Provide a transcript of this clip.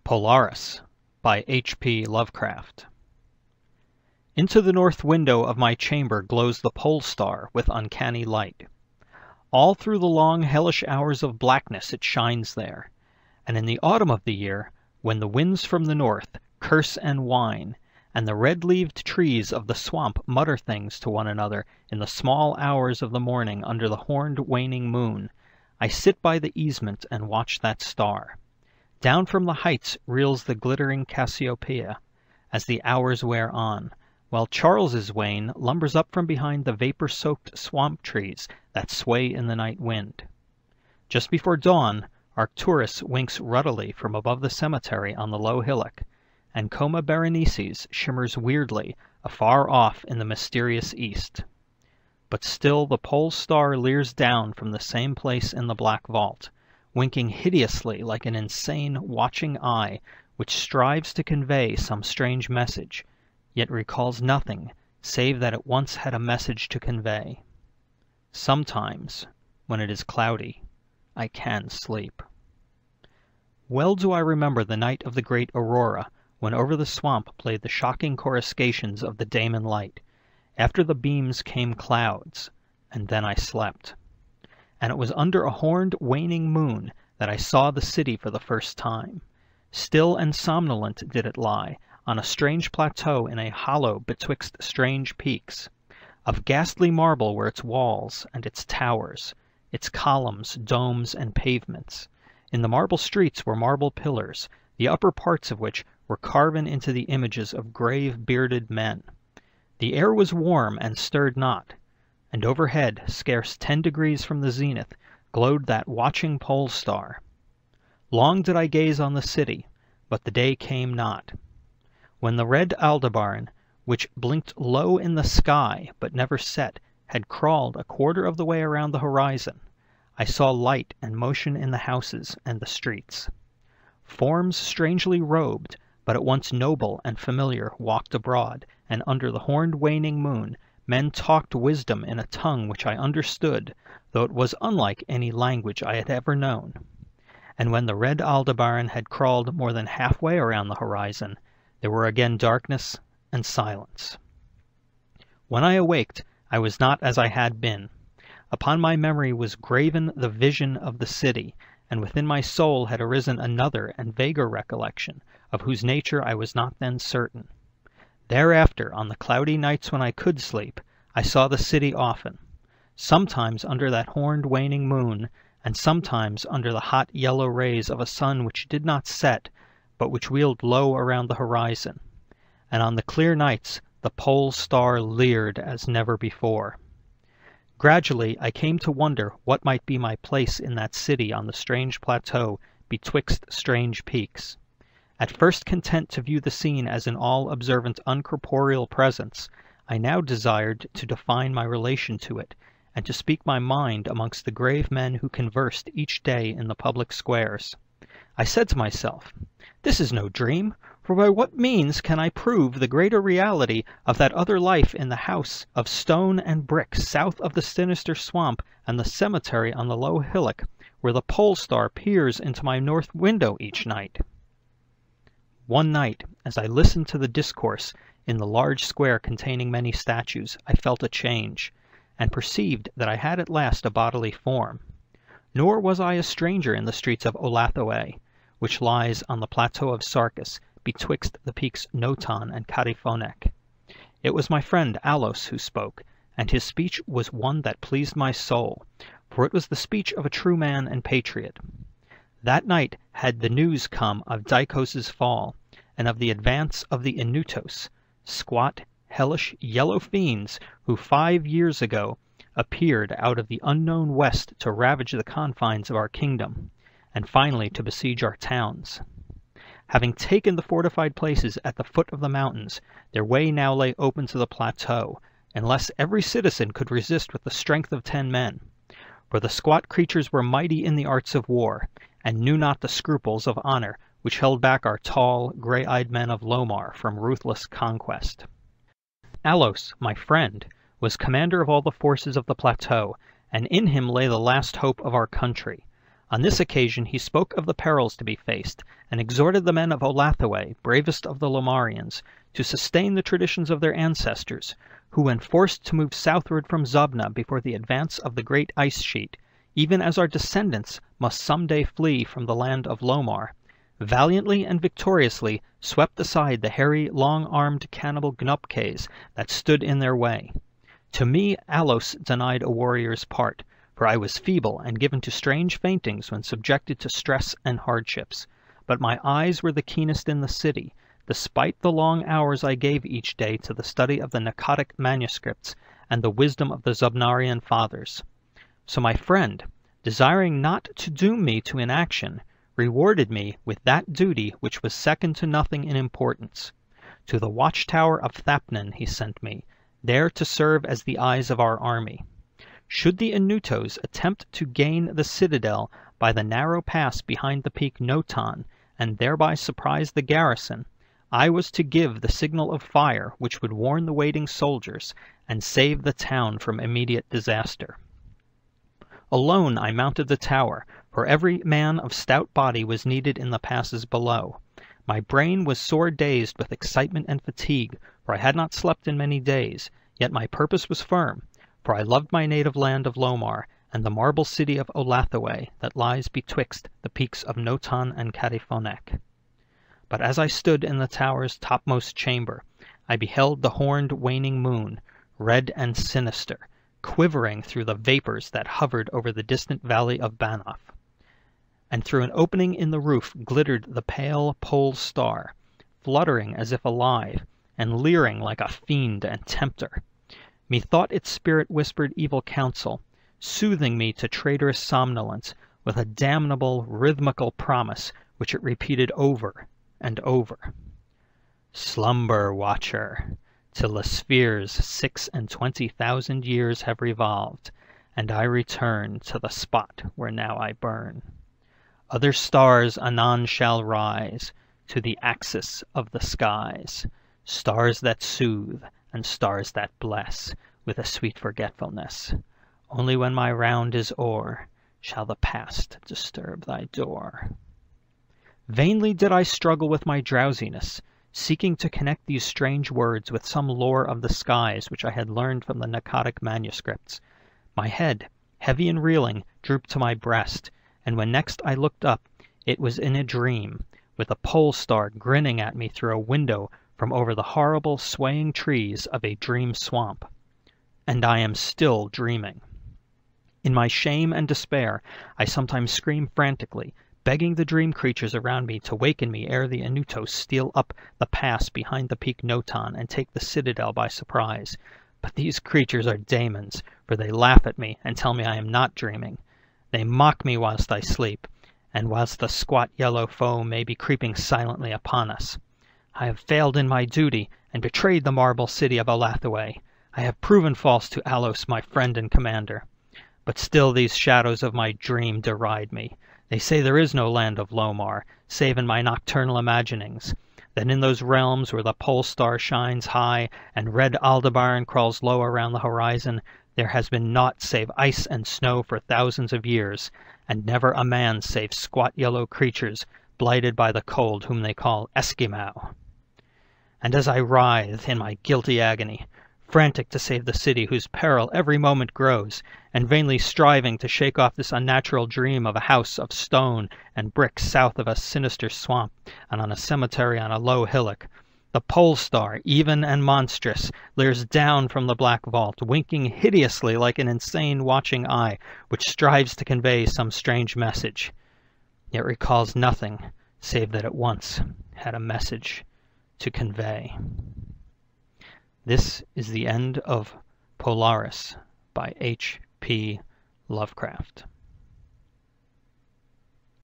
Polaris by H.P. Lovecraft. Into the north window of my chamber glows the pole star with uncanny light. All through the long hellish hours of blackness it shines there, and in the autumn of the year, when the winds from the north curse and whine, and the red-leaved trees of the swamp mutter things to one another in the small hours of the morning under the horned waning moon, I sit by the easement and watch that star. Down from the heights reels the glittering Cassiopeia, as the hours wear on, while Charles's Wain lumbers up from behind the vapor-soaked swamp trees that sway in the night wind. Just before dawn, Arcturus winks ruddily from above the cemetery on the low hillock, and Coma Berenices shimmers weirdly afar off in the mysterious east. But still the pole star leers down from the same place in the black vault, winking hideously like an insane watching eye which strives to convey some strange message, yet recalls nothing save that it once had a message to convey. Sometimes, when it is cloudy, I can sleep. Well do I remember the night of the great aurora, when over the swamp played the shocking coruscations of the daemon light. After the beams came clouds, and then I slept. And it was under a horned waning moon that I saw the city for the first time. Still and somnolent did it lie, on a strange plateau in a hollow betwixt strange peaks. Of ghastly marble were its walls and its towers, its columns, domes, and pavements. In the marble streets were marble pillars, the upper parts of which were carven into the images of grave bearded men. The air was warm and stirred not, and overhead, scarce 10 degrees from the zenith, glowed that watching pole star. Long did I gaze on the city, but the day came not. When the red Aldebaran, which blinked low in the sky but never set, had crawled a quarter of the way around the horizon, I saw light and motion in the houses and the streets. Forms strangely robed, but at once noble and familiar, walked abroad, and under the horned waning moon men talked wisdom in a tongue which I understood, though it was unlike any language I had ever known. And when the red Aldebaran had crawled more than halfway around the horizon, there were again darkness and silence. When I awaked, I was not as I had been. Upon my memory was graven the vision of the city, and within my soul had arisen another and vaguer recollection, of whose nature I was not then certain. Thereafter, on the cloudy nights when I could sleep, I saw the city often, sometimes under that horned waning moon, and sometimes under the hot yellow rays of a sun which did not set, but which wheeled low around the horizon. And on the clear nights the pole star leered as never before. Gradually I came to wonder what might be my place in that city on the strange plateau betwixt strange peaks. At first content to view the scene as an all-observant uncorporeal presence, I now desired to define my relation to it, and to speak my mind amongst the grave men who conversed each day in the public squares. I said to myself, "This is no dream, for by what means can I prove the greater reality of that other life in the house of stone and brick south of the sinister swamp and the cemetery on the low hillock, where the pole star peers into my north window each night?" One night, as I listened to the discourse in the large square containing many statues, I felt a change, and perceived that I had at last a bodily form. Nor was I a stranger in the streets of Olathoe, which lies on the plateau of Sarkis, betwixt the peaks Noton and Catiphonec. It was my friend Alos who spoke, and his speech was one that pleased my soul, for it was the speech of a true man and patriot. That night had the news come of Dicos' fall, and of the advance of the Inutos, squat, hellish, yellow fiends who 5 years ago appeared out of the unknown west to ravage the confines of our kingdom, and finally to besiege our towns. Having taken the fortified places at the foot of the mountains, their way now lay open to the plateau, unless every citizen could resist with the strength of 10 men. For the squat creatures were mighty in the arts of war, and knew not the scruples of honor which held back our tall, gray-eyed men of Lomar from ruthless conquest. Alos, my friend, was commander of all the forces of the plateau, and in him lay the last hope of our country. On this occasion he spoke of the perils to be faced, and exhorted the men of Ollathaway, bravest of the Lomarians, to sustain the traditions of their ancestors, who, when forced to move southward from Zobna before the advance of the great ice sheet, even as our descendants must some day flee from the land of Lomar, valiantly and victoriously swept aside the hairy, long-armed cannibal Gnupkes that stood in their way. To me Alos denied a warrior's part, for I was feeble and given to strange faintings when subjected to stress and hardships. But my eyes were the keenest in the city, despite the long hours I gave each day to the study of the Pnakotic Manuscripts and the wisdom of the Zobnarian fathers. So my friend, desiring not to doom me to inaction, rewarded me with that duty which was second to nothing in importance. To the watchtower of Thapnan he sent me, there to serve as the eyes of our army. Should the Inutos attempt to gain the citadel by the narrow pass behind the peak Notan, and thereby surprise the garrison, I was to give the signal of fire which would warn the waiting soldiers and save the town from immediate disaster. Alone I mounted the tower, for every man of stout body was needed in the passes below. My brain was sore dazed with excitement and fatigue, for I had not slept in many days, yet my purpose was firm, for I loved my native land of Lomar and the marble city of Ollathaway that lies betwixt the peaks of Notan and Catifonek. But as I stood in the tower's topmost chamber, I beheld the horned waning moon, red and sinister, quivering through the vapors that hovered over the distant valley of Banoff. And through an opening in the roof glittered the pale pole star, fluttering as if alive, and leering like a fiend and tempter. Methought its spirit whispered evil counsel, soothing me to traitorous somnolence with a damnable rhythmical promise which it repeated over and over. Slumber, watcher, till the spheres 26,000 years have revolved, and I return to the spot where now I burn. Other stars anon shall rise to the axis of the skies, stars that soothe and stars that bless with a sweet forgetfulness. Only when my round is o'er shall the past disturb thy door. Vainly did I struggle with my drowsiness, seeking to connect these strange words with some lore of the skies which I had learned from the Pnakotic Manuscripts. My head, heavy and reeling, drooped to my breast, and when next I looked up, it was in a dream, with a pole star grinning at me through a window from over the horrible swaying trees of a dream swamp. And I am still dreaming. In my shame and despair, I sometimes scream frantically, begging the dream creatures around me to waken me ere the Inutos steal up the pass behind the peak Notan and take the citadel by surprise. But these creatures are daemons, for they laugh at me and tell me I am not dreaming. They mock me whilst I sleep, and whilst the squat yellow foe may be creeping silently upon us. I have failed in my duty and betrayed the marble city of Ollathaway. I have proven false to Alos, my friend and commander. But still these shadows of my dream deride me. They say there is no land of Lomar, save in my nocturnal imaginings, that in those realms where the pole star shines high and red Aldebaran crawls low around the horizon, there has been naught save ice and snow for thousands of years, and never a man save squat yellow creatures blighted by the cold whom they call Eskimo. And as I writhe in my guilty agony, frantic to save the city whose peril every moment grows, and vainly striving to shake off this unnatural dream of a house of stone and brick south of a sinister swamp and on a cemetery on a low hillock, the pole star, even and monstrous, leers down from the black vault, winking hideously like an insane watching eye which strives to convey some strange message, yet recalls nothing save that it once had a message to convey. This is the end of Polaris by H.P. Lovecraft.